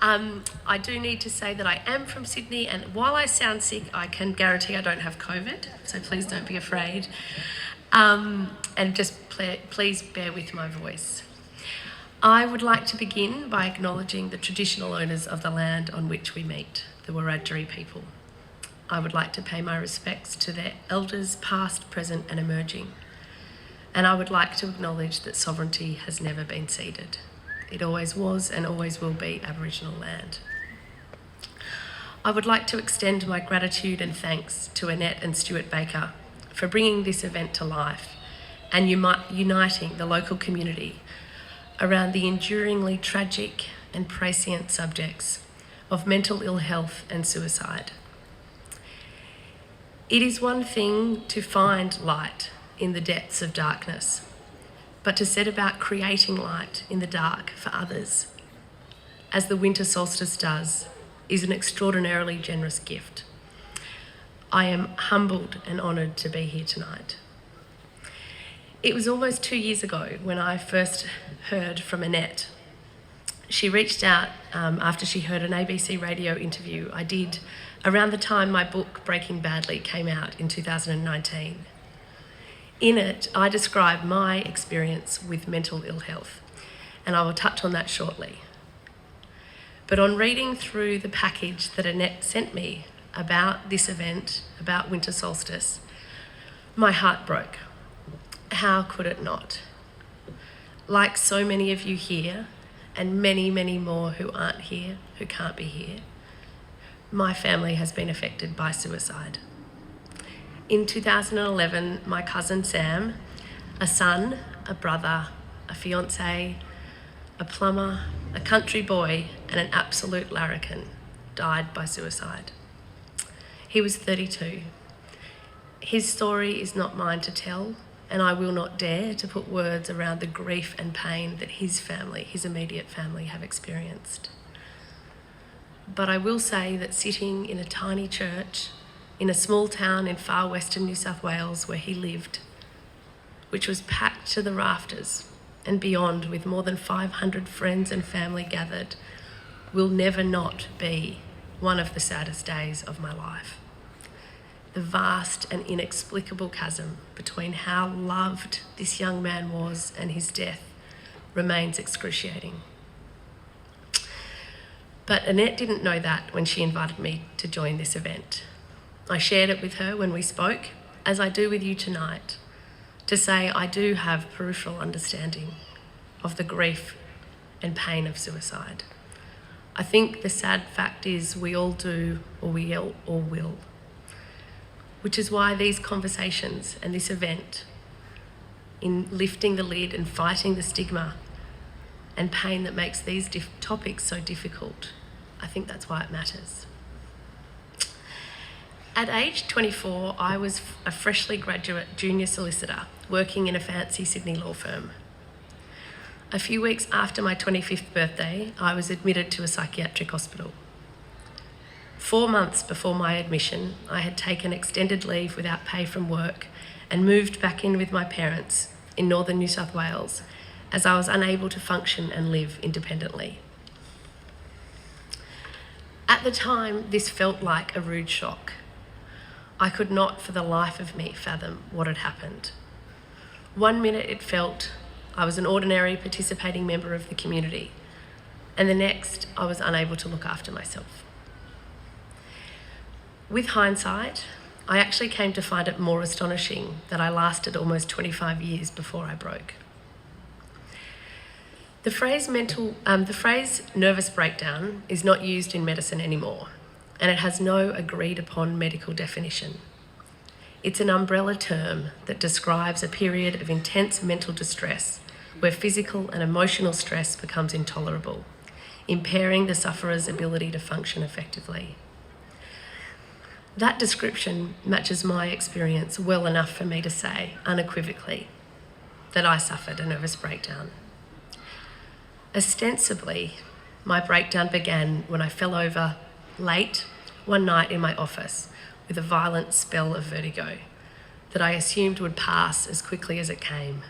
I do need to say that I am from Sydney, and while I sound sick, I can guarantee I don't have COVID, so please don't be afraid. And just please bear with my voice. I would like to begin by acknowledging the traditional owners of the land on which we meet, the Wiradjuri people. I would like to pay my respects to their elders past, present and emerging. And I would like to acknowledge that sovereignty has never been ceded. It always was and always will be Aboriginal land. I would like to extend my gratitude and thanks to Annette and Stuart Baker for bringing this event to life and uniting the local community around the enduringly tragic and prescient subjects of mental ill health and suicide. It is one thing to find light in the depths of darkness, but to set about creating light in the dark for others, as the winter solstice does, is an extraordinarily generous gift. I am humbled and honoured to be here tonight. It was almost 2 years ago when I first heard from Annette. She reached out after she heard an ABC radio interview I did around the time my book Breaking Badly came out in 2019. In it, I describe my experience with mental ill health, and I will touch on that shortly. But on reading through the package that Annette sent me about this event, about winter solstice, my heart broke. How could it not? Like so many of you here, and many, many more who aren't here, who can't be here, my family has been affected by suicide. In 2011, my cousin Sam, a son, a brother, a fiancé, a plumber, a country boy, and an absolute larrikin, died by suicide. He was 32. His story is not mine to tell, and I will not dare to put words around the grief and pain that his family, his immediate family, have experienced. But I will say that sitting in a tiny church in a small town in far western New South Wales where he lived, which was packed to the rafters and beyond with more than 500 friends and family gathered, will never not be one of the saddest days of my life. The vast and inexplicable chasm between how loved this young man was and his death remains excruciating. But Annette didn't know that when she invited me to join this event. I shared it with her when we spoke, as I do with you tonight, to say I do have peripheral understanding of the grief and pain of suicide. I think the sad fact is we all do, or we all will. Which is why these conversations and this event, in lifting the lid and fighting the stigma and pain that makes these topics so difficult, I think that's why it matters. At age 24, I was a freshly graduate junior solicitor working in a fancy Sydney law firm. A few weeks after my 25th birthday, I was admitted to a psychiatric hospital. 4 months before my admission, I had taken extended leave without pay from work and moved back in with my parents in northern New South Wales, as I was unable to function and live independently. At the time, this felt like a rude shock. I could not for the life of me fathom what had happened. 1 minute it felt I was an ordinary participating member of the community, and the next I was unable to look after myself. With hindsight, I actually came to find it more astonishing that I lasted almost 25 years before I broke. The phrase nervous breakdown is not used in medicine anymore, and it has no agreed upon medical definition. It's an umbrella term that describes a period of intense mental distress where physical and emotional stress becomes intolerable, impairing the sufferer's ability to function effectively. That description matches my experience well enough for me to say, unequivocally, that I suffered a nervous breakdown. Ostensibly, my breakdown began when I fell over late one night in my office with a violent spell of vertigo that I assumed would pass as quickly as it came.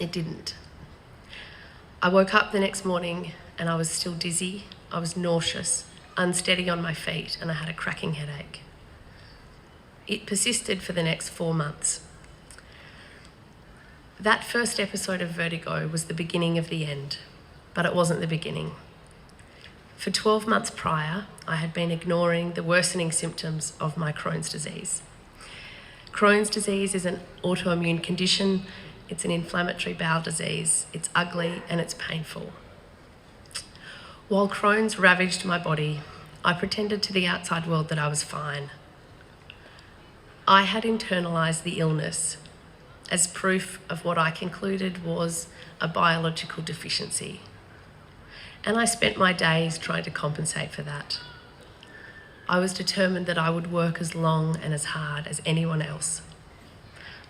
It didn't. I woke up the next morning and I was still dizzy, I was nauseous, unsteady on my feet, and I had a cracking headache. It persisted for the next 4 months. That first episode of vertigo was the beginning of the end, but it wasn't the beginning. For 12 months prior, I had been ignoring the worsening symptoms of my Crohn's disease. Crohn's disease is an autoimmune condition. It's an inflammatory bowel disease. It's ugly and it's painful. While Crohn's ravaged my body, I pretended to the outside world that I was fine. I had internalised the illness as proof of what I concluded was a biological deficiency. And I spent my days trying to compensate for that. I was determined that I would work as long and as hard as anyone else.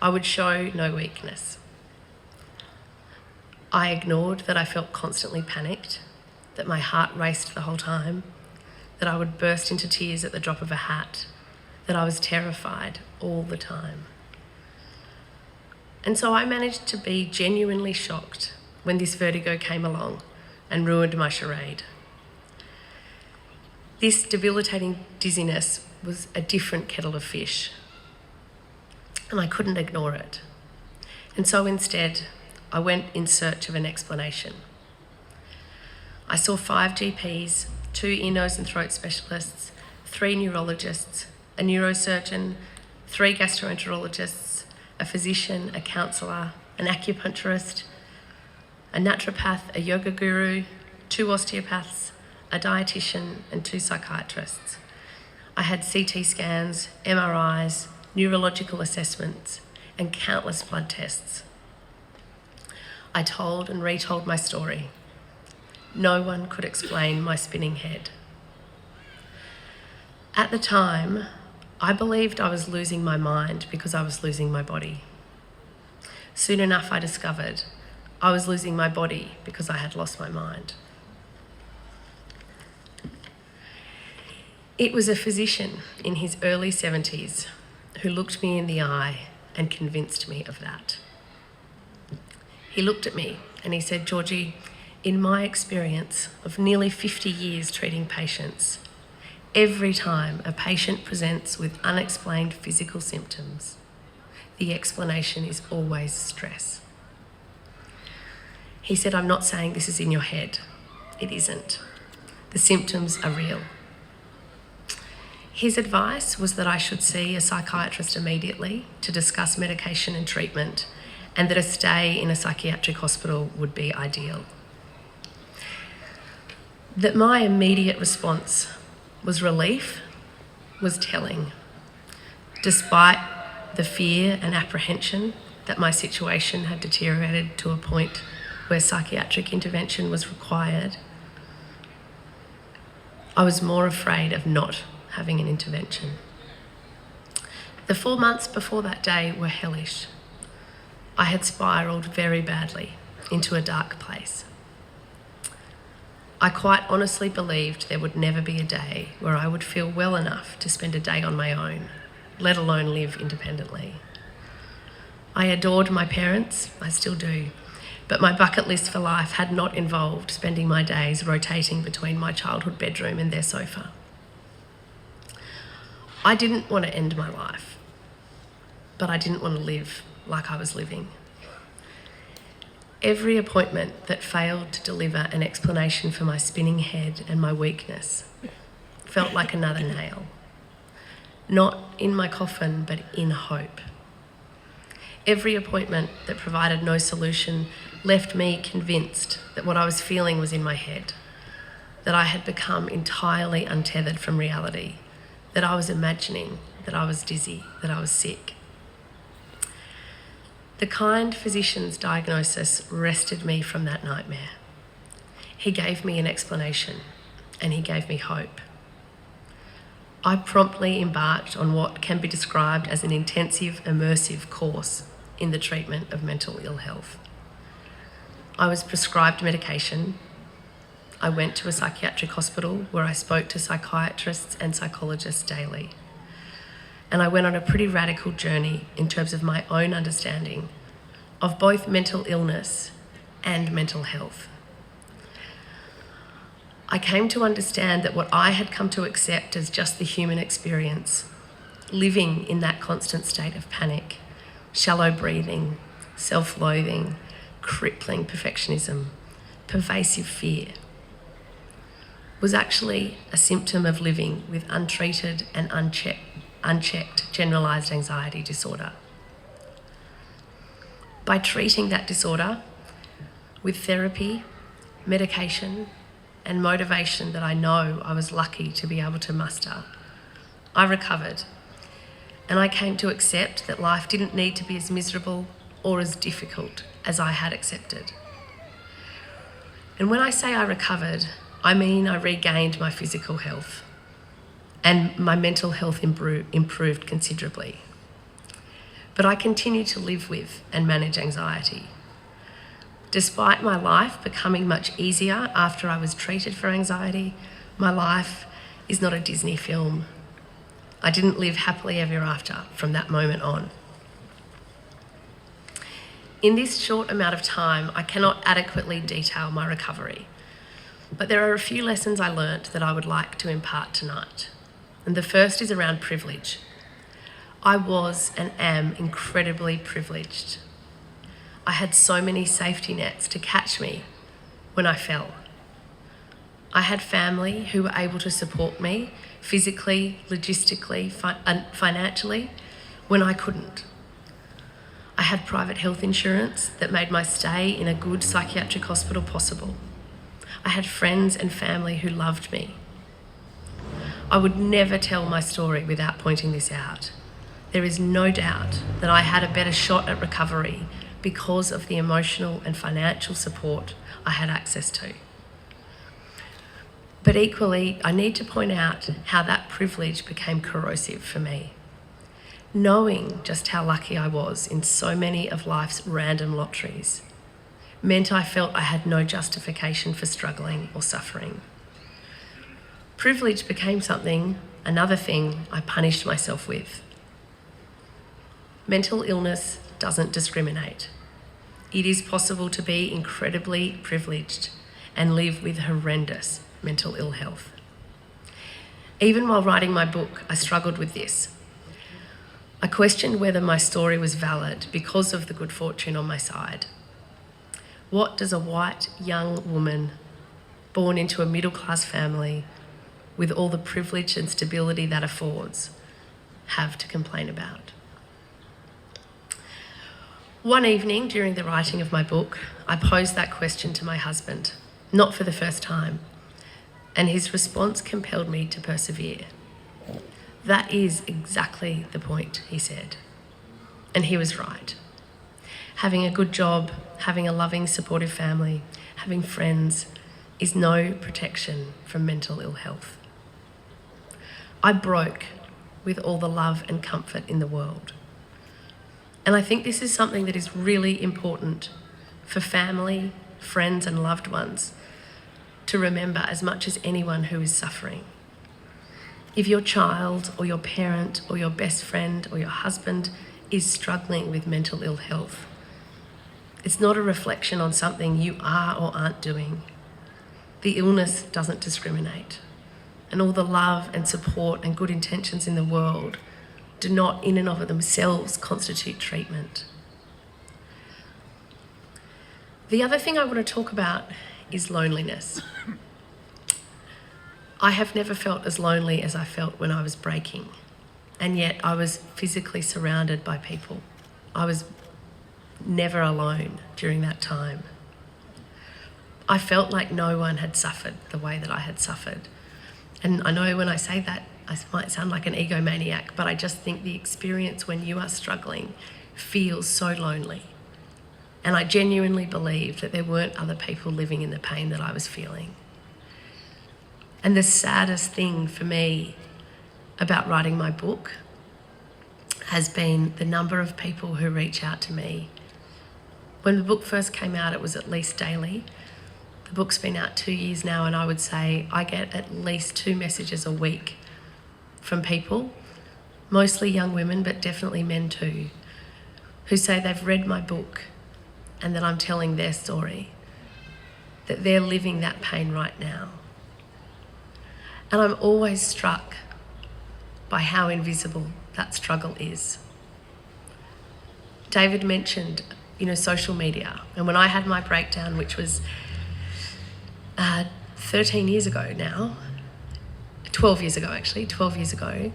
I would show no weakness. I ignored that I felt constantly panicked, that my heart raced the whole time, that I would burst into tears at the drop of a hat, that I was terrified all the time. And so I managed to be genuinely shocked when this vertigo came along and ruined my charade. This debilitating dizziness was a different kettle of fish, and I couldn't ignore it. And so instead, I went in search of an explanation. I saw 5 GPs, 2 ear, nose and throat specialists, 3 neurologists, a neurosurgeon, 3 gastroenterologists, a physician, a counsellor, an acupuncturist, a naturopath, a yoga guru, 2 osteopaths, a dietitian and 2 psychiatrists. I had CT scans, MRIs, neurological assessments and countless blood tests. I told and retold my story. No one could explain my spinning head. At the time, I believed I was losing my mind because I was losing my body. Soon enough, I discovered I was losing my body because I had lost my mind. It was a physician in his early 70s who looked me in the eye and convinced me of that. He looked at me and he said, "Georgie, in my experience of nearly 50 years treating patients, every time a patient presents with unexplained physical symptoms, the explanation is always stress." He said, "I'm not saying this is in your head. It isn't. The symptoms are real." His advice was that I should see a psychiatrist immediately to discuss medication and treatment, and that a stay in a psychiatric hospital would be ideal. That my immediate response was relief was telling. Despite the fear and apprehension that my situation had deteriorated to a point where psychiatric intervention was required, I was more afraid of not having an intervention. The 4 months before that day were hellish. I had spiralled very badly into a dark place. I quite honestly believed there would never be a day where I would feel well enough to spend a day on my own, let alone live independently. I adored my parents, I still do, but my bucket list for life had not involved spending my days rotating between my childhood bedroom and their sofa. I didn't want to end my life, but I didn't want to live like I was living. Every appointment that failed to deliver an explanation for my spinning head and my weakness felt like another nail. Not in my coffin, but in hope. Every appointment that provided no solution left me convinced that what I was feeling was in my head, that I had become entirely untethered from reality, that I was imagining, that I was dizzy, that I was sick. The kind physician's diagnosis wrested me from that nightmare. He gave me an explanation and he gave me hope. I promptly embarked on what can be described as an intensive, immersive course in the treatment of mental ill health. I was prescribed medication. I went to a psychiatric hospital where I spoke to psychiatrists and psychologists daily. And I went on a pretty radical journey in terms of my own understanding of both mental illness and mental health. I came to understand that what I had come to accept as just the human experience, living in that constant state of panic, shallow breathing, self-loathing, crippling perfectionism, pervasive fear, was actually a symptom of living with untreated and unchecked generalised anxiety disorder. By treating that disorder with therapy, medication, and motivation that I know I was lucky to be able to muster, I recovered, and I came to accept that life didn't need to be as miserable or as difficult as I had accepted. And when I say I recovered, I mean I regained my physical health and my mental health improved considerably. But I continue to live with and manage anxiety. Despite my life becoming much easier after I was treated for anxiety, my life is not a Disney film. I didn't live happily ever after from that moment on. In this short amount of time, I cannot adequately detail my recovery, but there are a few lessons I learnt that I would like to impart tonight. And the first is around privilege. I was and am incredibly privileged. I had so many safety nets to catch me when I fell. I had family who were able to support me physically, logistically, financially when I couldn't. I had private health insurance that made my stay in a good psychiatric hospital possible. I had friends and family who loved me. I would never tell my story without pointing this out. There is no doubt that I had a better shot at recovery because of the emotional and financial support I had access to. But equally, I need to point out how that privilege became corrosive for me. Knowing just how lucky I was in so many of life's random lotteries meant I felt I had no justification for struggling or suffering. Privilege became another thing I punished myself with. Mental illness doesn't discriminate. It is possible to be incredibly privileged and live with horrendous mental ill health. Even while writing my book, I struggled with this. I questioned whether my story was valid because of the good fortune on my side. What does a white young woman born into a middle-class family with all the privilege and stability that affords have to complain about? One evening during the writing of my book, I posed that question to my husband, not for the first time, and his response compelled me to persevere. That is exactly the point, he said. And he was right. Having a good job, having a loving, supportive family, having friends is no protection from mental ill health. I broke with all the love and comfort in the world. And I think this is something that is really important for family, friends, and loved ones to remember as much as anyone who is suffering. If your child or your parent or your best friend or your husband is struggling with mental ill health, it's not a reflection on something you are or aren't doing. The illness doesn't discriminate, and all the love and support and good intentions in the world do not in and of themselves constitute treatment. The other thing I want to talk about is loneliness. I have never felt as lonely as I felt when I was breaking, and yet I was physically surrounded by people. I was never alone during that time. I felt like no one had suffered the way that I had suffered. And I know when I say that, I might sound like an egomaniac, but I just think the experience when you are struggling feels so lonely. And I genuinely believed that there weren't other people living in the pain that I was feeling. And the saddest thing for me about writing my book has been the number of people who reach out to me. When the book first came out, it was at least daily. The book's been out 2 years now, and I would say I get at least 2 messages a week from people, mostly young women, but definitely men too, who say they've read my book and that I'm telling their story, that they're living that pain right now. And I'm always struck by how invisible that struggle is. David mentioned, social media. And when I had my breakdown, which was 13 years ago now, 12 years ago,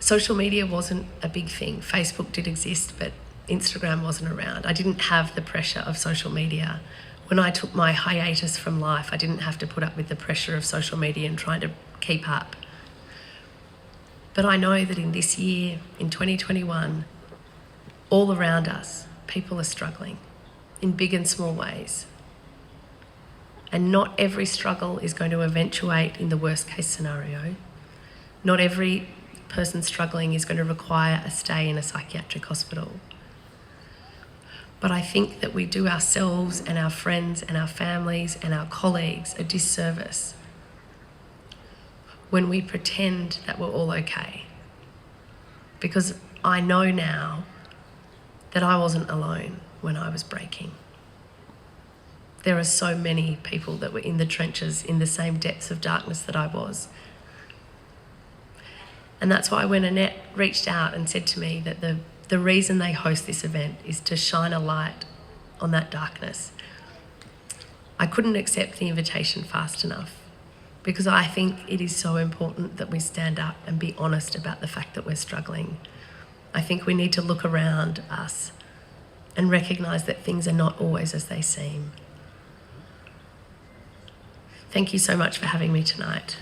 social media wasn't a big thing. Facebook did exist, but Instagram wasn't around. I didn't have the pressure of social media. When I took my hiatus from life, I didn't have to put up with the pressure of social media and trying to keep up. But I know that in this year, in 2021, all around us, people are struggling in big and small ways. And not every struggle is going to eventuate in the worst case scenario. Not every person struggling is going to require a stay in a psychiatric hospital. But I think that we do ourselves and our friends and our families and our colleagues a disservice when we pretend that we're all okay. Because I know now that I wasn't alone when I was breaking. There are so many people that were in the trenches in the same depths of darkness that I was. And that's why when Annette reached out and said to me that the reason they host this event is to shine a light on that darkness, I couldn't accept the invitation fast enough, because I think it is so important that we stand up and be honest about the fact that we're struggling. I think we need to look around us and recognise that things are not always as they seem. Thank you so much for having me tonight.